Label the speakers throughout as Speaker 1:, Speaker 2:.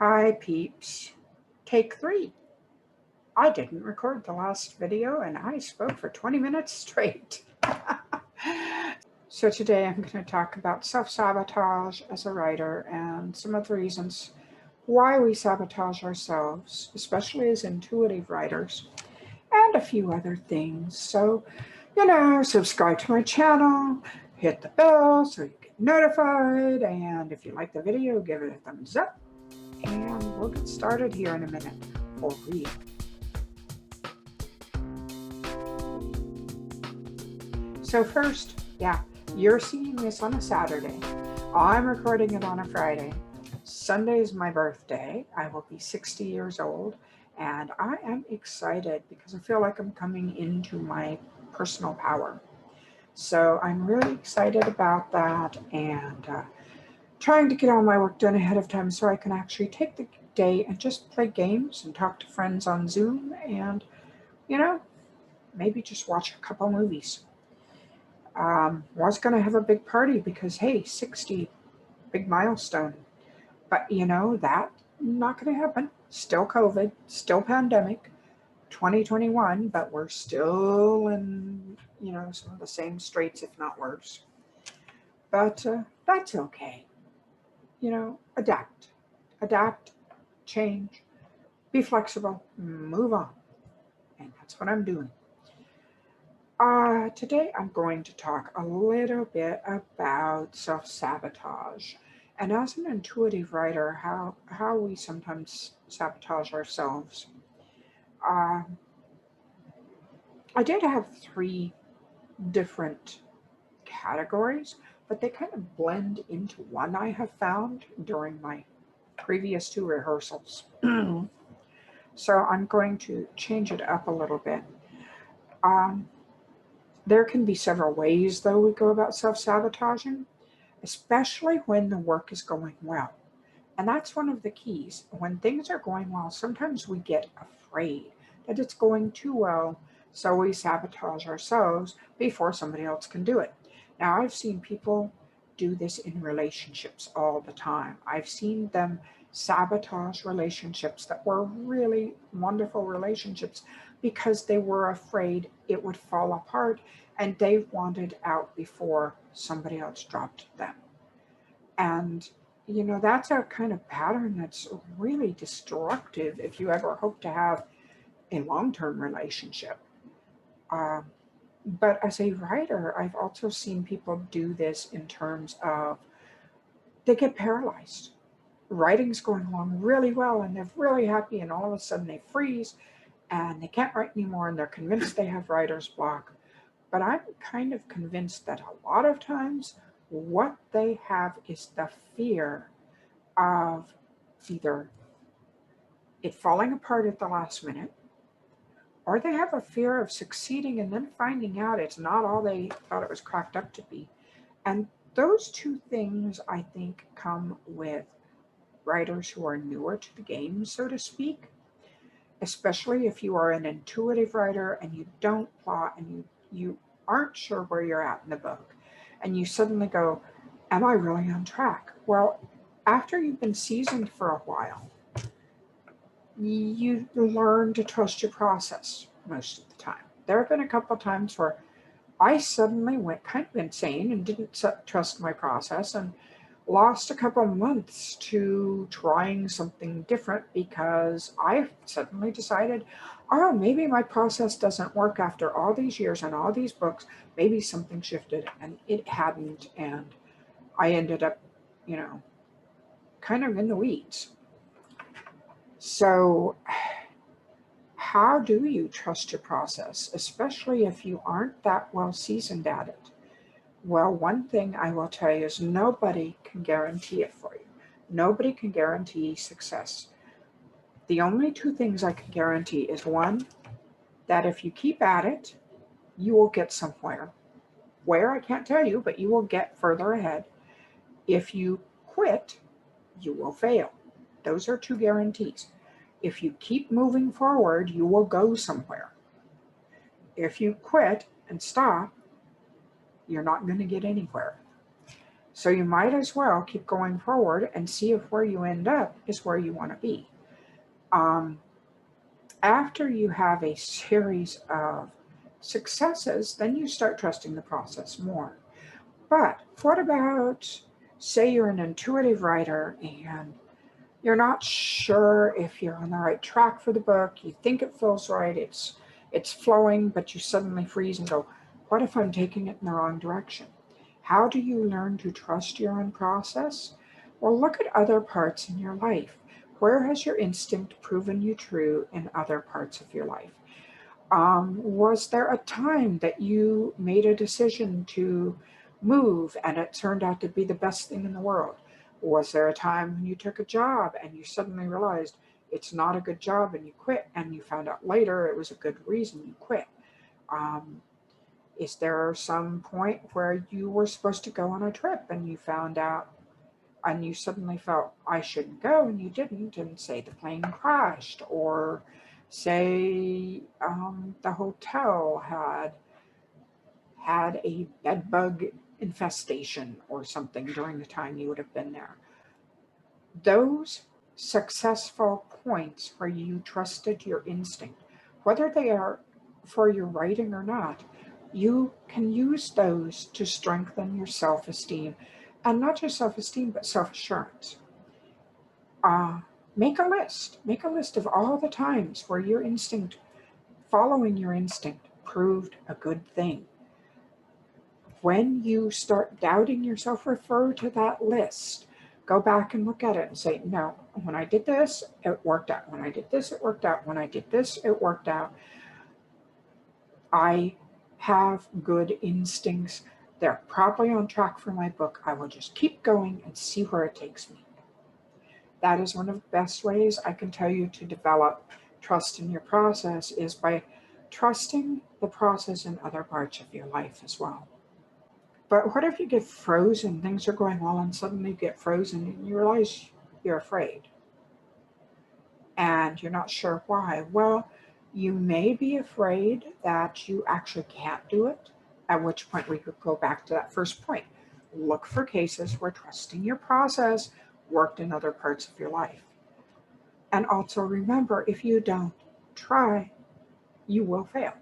Speaker 1: Hi peeps, take 3. I didn't record the last video and I spoke for 20 minutes straight. So today I'm going to talk about self-sabotage as a writer and some of the reasons why we sabotage ourselves, especially as intuitive writers, and a few other things. So, subscribe to my channel, hit the bell so you get notified, and if you like the video, give it a thumbs up. And we'll get started here in a minute, for real. So first, you're seeing this on a Saturday. I'm recording it on a Friday. Sunday is my birthday. I will be 60 years old, and I am excited because I feel like I'm coming into my personal power. So I'm really excited about that, and trying to get all my work done ahead of time so I can actually take the day and just play games and talk to friends on Zoom and, maybe just watch a couple movies. Was going to have a big party because, hey, 60, big milestone. But, that not going to happen. Still COVID, still pandemic, 2021, but we're still in, some of the same straits, if not worse. But that's okay. Adapt, change, be flexible, move on. And that's what I'm doing. Today I'm going to talk a little bit about self-sabotage. And as an intuitive writer, how we sometimes sabotage ourselves. I did have 3 different categories, but they kind of blend into one, I have found during my previous 2 rehearsals. So I'm going to change it up a little bit. There can be several ways, though, we go about self-sabotaging, especially when the work is going well. And that's one of the keys. When things are going well, sometimes we get afraid that it's going too well, so we sabotage ourselves before somebody else can do it. Now, I've seen people do this in relationships all the time. I've seen them sabotage relationships that were really wonderful relationships because they were afraid it would fall apart and they wanted out before somebody else dropped them. And that's a kind of pattern that's really destructive if you ever hope to have a long-term relationship. But as a writer, I've also seen people do this in terms of they get paralyzed. Writing's going along really well and they're really happy, and all of a sudden they freeze and they can't write anymore and they're convinced they have writer's block. But I'm kind of convinced that a lot of times what they have is the fear of either it falling apart at the last minute, or they have a fear of succeeding and then finding out it's not all they thought it was cracked up to be. And those 2 things, I think, come with writers who are newer to the game, so to speak, especially if you are an intuitive writer and you don't plot and you aren't sure where you're at in the book, and you suddenly go, am I really on track? Well, after you've been seasoned for a while, you learn to trust your process most of the time. There have been a couple of times where I suddenly went kind of insane and didn't trust my process and lost a couple of months to trying something different because I suddenly decided, oh, maybe my process doesn't work after all these years and all these books. Maybe something shifted, and it hadn't. And I ended up, kind of in the weeds. So how do you trust your process, especially if you aren't that well seasoned at it? Well, one thing I will tell you is nobody can guarantee it for you. Nobody can guarantee success. The only 2 things I can guarantee is, 1, that if you keep at it, you will get somewhere. Where, I can't tell you, but you will get further ahead. If you quit, you will fail. Those are 2 guarantees. If you keep moving forward, you will go somewhere. If you quit and stop, you're not going to get anywhere. So you might as well keep going forward and see if where you end up is where you want to be. Um, After you have a series of successes, then you start trusting the process more. But what about, say, you're an intuitive writer and you're not sure if you're on the right track for the book, you think it feels right, it's flowing, but you suddenly freeze and go, what if I'm taking it in the wrong direction? How do you learn to trust your own process? Well, look at other parts in your life. Where has your instinct proven you true in other parts of your life? Was there a time that you made a decision to move and it turned out to be the best thing in the world? Was there a time when you took a job and you suddenly realized it's not a good job and you quit, and you found out later it was a good reason you quit? Um, is there some point where you were supposed to go on a trip and you found out and you suddenly felt I shouldn't go and you didn't, and say the plane crashed, or say the hotel had a bed bug infestation or something during the time you would have been there? Those successful points where you trusted your instinct, whether they are for your writing or not, you can use those to strengthen your self-esteem, and not just self-esteem, but self-assurance. uh, Make a list. Make a list of all the times where your instinct, following your instinct, proved a good thing. When you start doubting yourself, refer to that list. Go back and look at it and say, no, when I did this, it worked out. When I did this, it worked out. When I did this, it worked out. I have good instincts. They're probably on track for my book. I will just keep going and see where it takes me. That is one of the best ways I can tell you to develop trust in your process, is by trusting the process in other parts of your life as well. But what if you get frozen? Things are going well and suddenly you get frozen and you realize you're afraid and you're not sure why? Well, you may be afraid that you actually can't do it, at which point we could go back to that first point. Look for cases where trusting your process worked in other parts of your life. And also remember, if you don't try, you will fail.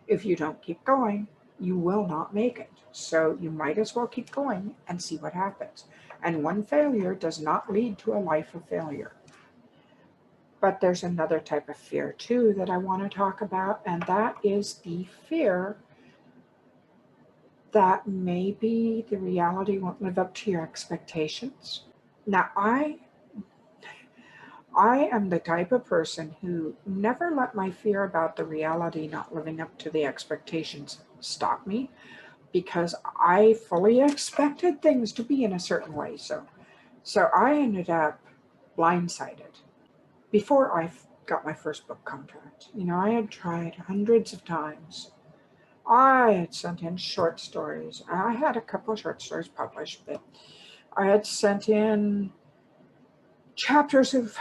Speaker 1: If you don't keep going, you will not make it. So you might as well keep going and see what happens. And one failure does not lead to a life of failure. But there's another type of fear too that I want to talk about, and that is the fear that maybe the reality won't live up to your expectations. Now, I am the type of person who never let my fear about the reality not living up to the expectations stop me, because I fully expected things to be in a certain way. So I ended up blindsided before I got my first book contract. I had tried hundreds of times. I had sent in short stories. I had a couple of short stories published, but I had sent in chapters of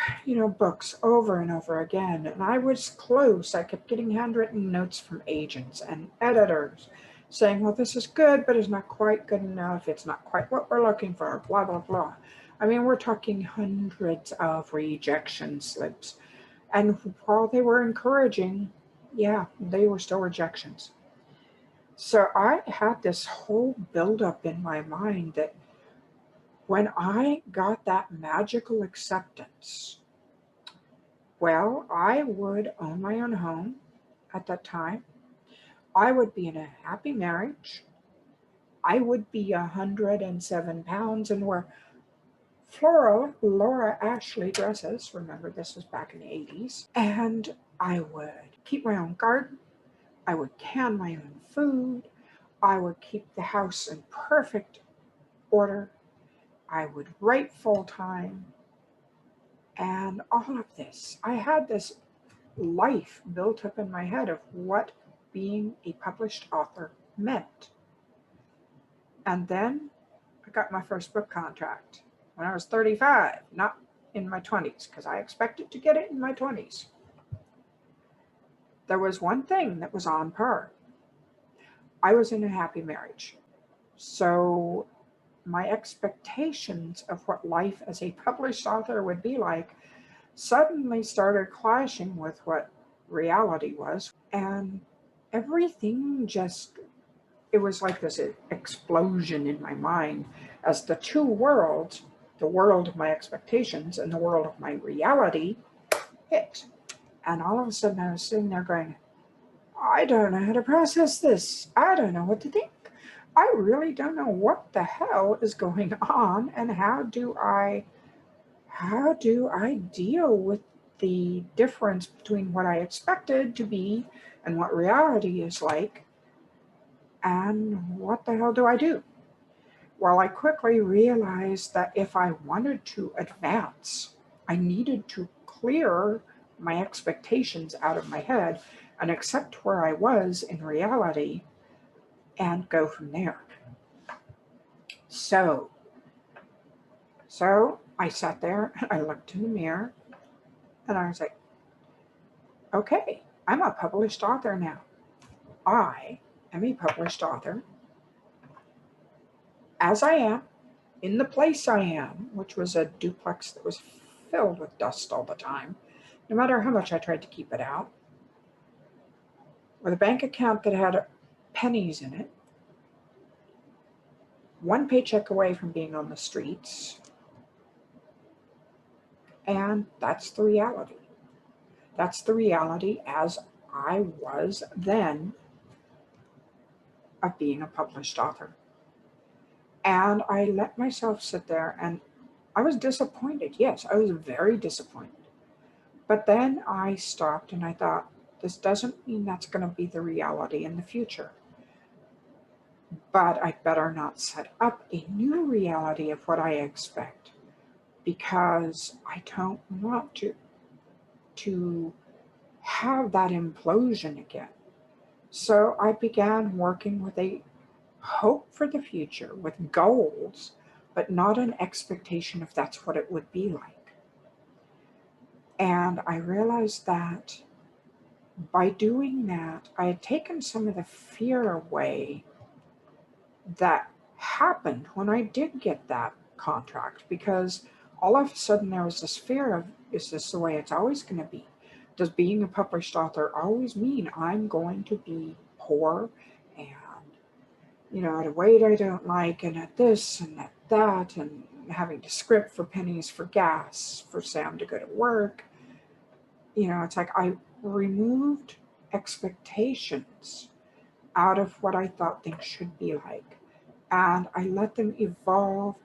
Speaker 1: books over and over again, and I was close. I kept getting handwritten notes from agents and editors saying, well, this is good, but it's not quite good enough, it's not quite what we're looking for, blah blah blah. I mean, we're talking hundreds of rejection slips, and while they were encouraging, yeah, they were still rejections. So I had this whole buildup in my mind that when I got that magical acceptance, well, I would own my own home at that time. I would be in a happy marriage. I would be 107 pounds and wear floral Laura Ashley dresses. Remember, this was back in the 80s. And I would keep my own garden. I would can my own food. I would keep the house in perfect order. I would write full time. And all of this, I had this life built up in my head of what being a published author meant. And then I got my first book contract when I was 35, not in my 20s, because I expected to get it in my 20s. There was one thing that was on par. I was in a happy marriage. So my expectations of what life as a published author would be like suddenly started clashing with what reality was. And everything just, it was like this explosion in my mind as the two worlds, the world of my expectations and the world of my reality, hit. And all of a sudden I was sitting there going, I don't know how to process this. I don't know what to think. I really don't know what the hell is going on, and how do I deal with the difference between what I expected to be and what reality is like, and what the hell do I do? Well, I quickly realized that if I wanted to advance, I needed to clear my expectations out of my head and accept where I was in reality and go from there. So I sat there and I looked in the mirror and I was like, okay, I'm a published author now. I am a published author as I am, in the place I am, which was a duplex that was filled with dust all the time, no matter how much I tried to keep it out, with a bank account that had pennies in it, one paycheck away from being on the streets, and that's the reality. That's the reality as I was then of being a published author. And I let myself sit there, and I was disappointed. Yes, I was very disappointed. But then I stopped and I thought, this doesn't mean that's going to be the reality in the future. But I better not set up a new reality of what I expect, because I don't want to have that implosion again. So I began working with a hope for the future, with goals, but not an expectation if that's what it would be like. And I realized that by doing that, I had taken some of the fear away that happened when I did get that contract, because all of a sudden there was this fear of, is this the way it's always going to be? Does being a published author always mean I'm going to be poor and, at a weight I don't like, and at this and at that, and having to script for pennies for gas for Sam to go to work? It's like I removed expectations out of what I thought things should be like, and I let them evolve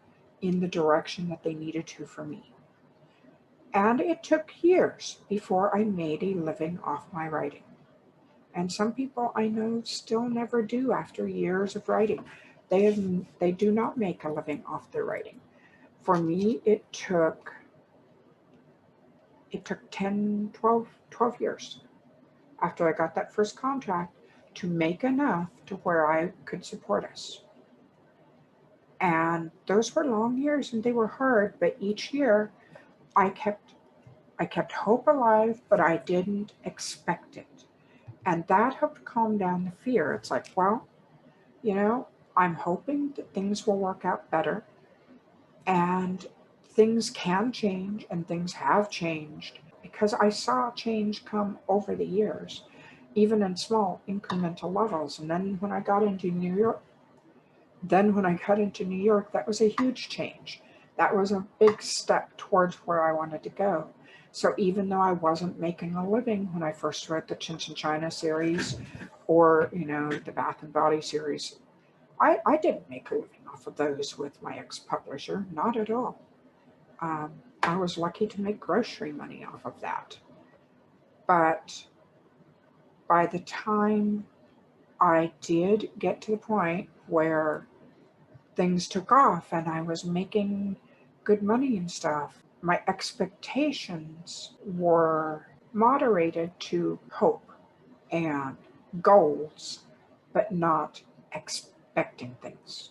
Speaker 1: in the direction that they needed to for me. And it took years before I made a living off my writing. And some people I know still never do after years of writing. They do not make a living off their writing. For me, it took 10, 12 years after I got that first contract to make enough to where I could support us. And those were long years and they were hard, but each year I kept hope alive, but I didn't expect it. And that helped calm down the fear. It's like, well, I'm hoping that things will work out better, and things can change, and things have changed, because I saw change come over the years, even in small incremental levels. And then when I got into New York, that was a huge change. That was a big step towards where I wanted to go. So even though I wasn't making a living when I first wrote the Chin China series, or, the Bath and Body series, I didn't make a living off of those with my ex-publisher, not at all. I was lucky to make grocery money off of that. But by the time I did get to the point where things took off and I was making good money and stuff, my expectations were moderated to hope and goals, but not expecting things.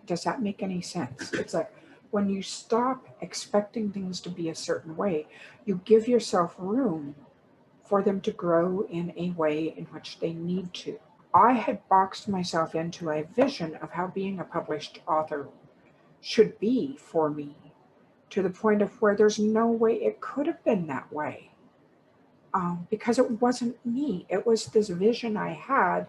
Speaker 1: Does that make any sense? It's like when you stop expecting things to be a certain way, you give yourself room for them to grow in a way in which they need to. I had boxed myself into a vision of how being a published author should be for me, to the point of where there's no way it could have been that way. Because it wasn't me. It was this vision I had,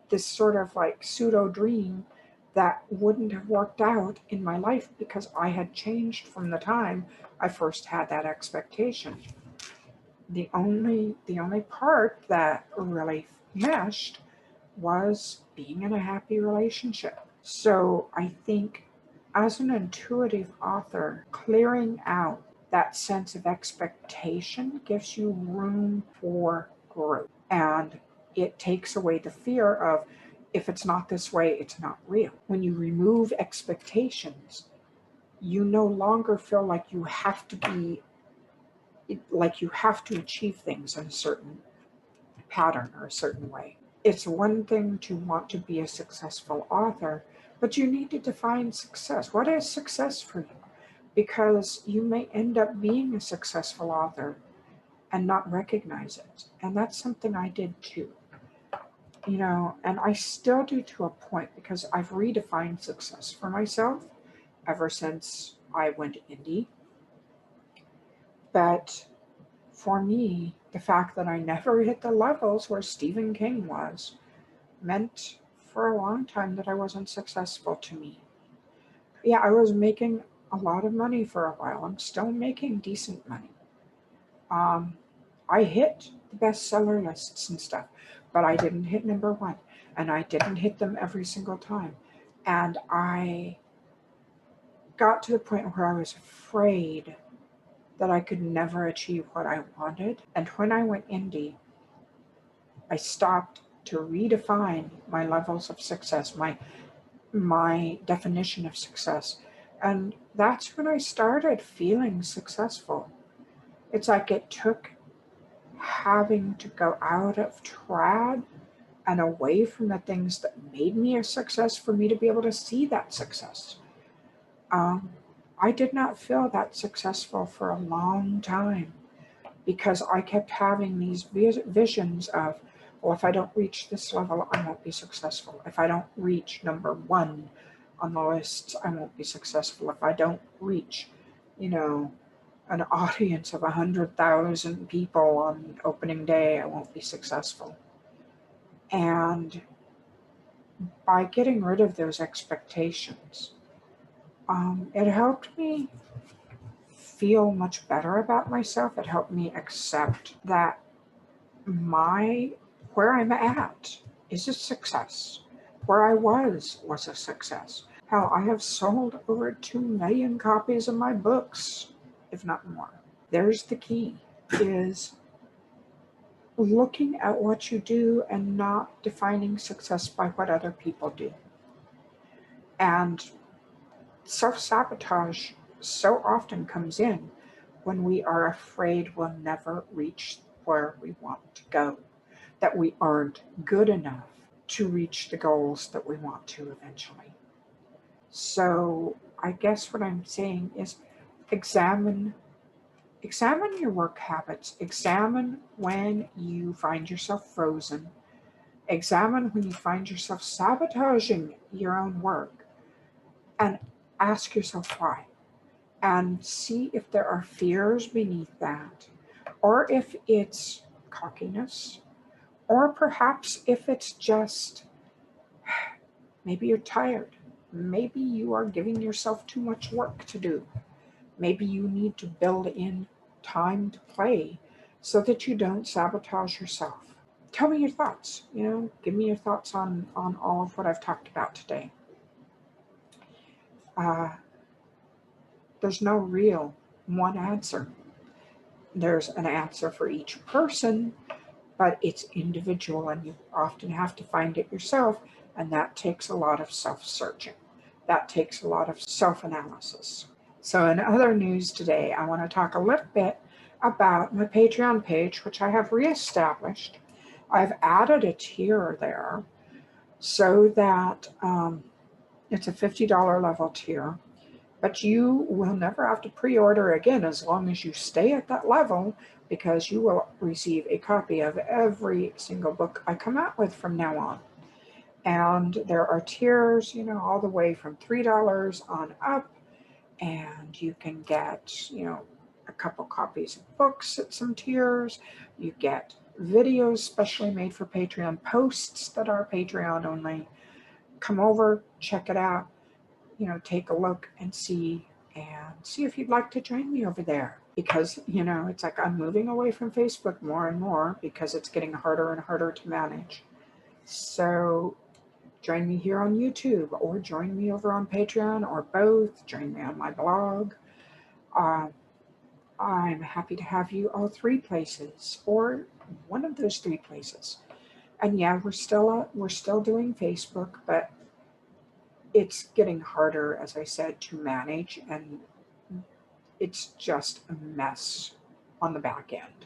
Speaker 1: this sort of like pseudo dream that wouldn't have worked out in my life because I had changed from the time I first had that expectation. The only part that really meshed was being in a happy relationship. So I think as an intuitive author, clearing out that sense of expectation gives you room for growth. And it takes away the fear of, if it's not this way, it's not real. When you remove expectations, you no longer feel like you have to be, like you have to achieve things in a certain pattern or a certain way. It's one thing to want to be a successful author, but you need to define success. What is success for you? Because you may end up being a successful author and not recognize it. And that's something I did too. And I still do to a point, because I've redefined success for myself ever since I went indie. But for me, the fact that I never hit the levels where Stephen King was meant for a long time that I wasn't successful to me. Yeah, I was making a lot of money for a while. I'm still making decent money. I hit the bestseller lists and stuff, but I didn't hit number one, and I didn't hit them every single time. And I got to the point where I was afraid that I could never achieve what I wanted. And when I went indie, I stopped to redefine my levels of success, my definition of success. And that's when I started feeling successful. It's like it took having to go out of trad and away from the things that made me a success for me to be able to see that success. I did not feel that successful for a long time because I kept having these visions of, well, if I don't reach this level, I won't be successful. If I don't reach number one on the lists, I won't be successful. If I don't reach, an audience of 100,000 people on opening day, I won't be successful. And by getting rid of those expectations, it helped me feel much better about myself. It helped me accept that where I'm at is a success. Where I was a success. Hell, I have sold over 2 million copies of my books, if not more. There's the key, is looking at what you do and not defining success by what other people do. And self-sabotage so often comes in when we are afraid we'll never reach where we want to go, that we aren't good enough to reach the goals that we want to eventually. So I guess what I'm saying is examine your work habits. Examine when you find yourself frozen. Examine when you find yourself sabotaging your own work, and ask yourself why. And see if there are fears beneath that, or if it's cockiness, or perhaps if it's just, maybe you're tired. Maybe you are giving yourself too much work to do. Maybe you need to build in time to play so that you don't sabotage yourself. Tell me your thoughts. Give me your thoughts on all of what I've talked about today. There's no real one answer. There's an answer for each person, but it's individual, and you often have to find it yourself, and that takes a lot of self-searching. That takes a lot of self-analysis. So in other news today, I want to talk a little bit about my Patreon page, which I have reestablished. I've added a tier there so that it's a $50 level tier, but you will never have to pre-order again as long as you stay at that level, because you will receive a copy of every single book I come out with from now on. And there are tiers, you know, all the way from $3 on up. And you can get, you know, a couple copies of books at some tiers. You get videos specially made for Patreon, posts that are Patreon only. Come over, check it out, you know, take a look and see if you'd like to join me over there. Because, you know, it's like I'm moving away from Facebook more and more because it's getting harder and harder to manage. So join me here on YouTube, or join me over on Patreon, or both. Join me on my blog. I'm happy to have you all three places, or one of those three places. And yeah, we're still doing Facebook, but it's getting harder, as I said, to manage, and it's just a mess on the back end.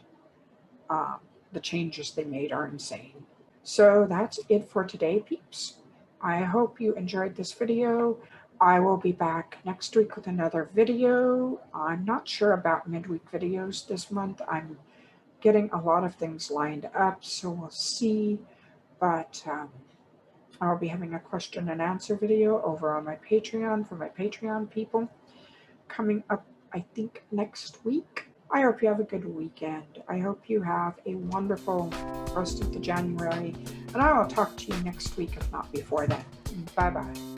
Speaker 1: Um, the changes they made are insane. So that's it for today, peeps. I hope you enjoyed this video. I will be back next week with another video. I'm not sure about midweek videos this month. I'm getting a lot of things lined up, so we'll see. But I'll be having a question and answer video over on my Patreon for my Patreon people coming up, I think, next week. I hope you have a good weekend. I hope you have a wonderful rest of the January, and I will talk to you next week, if not before then. Bye-bye.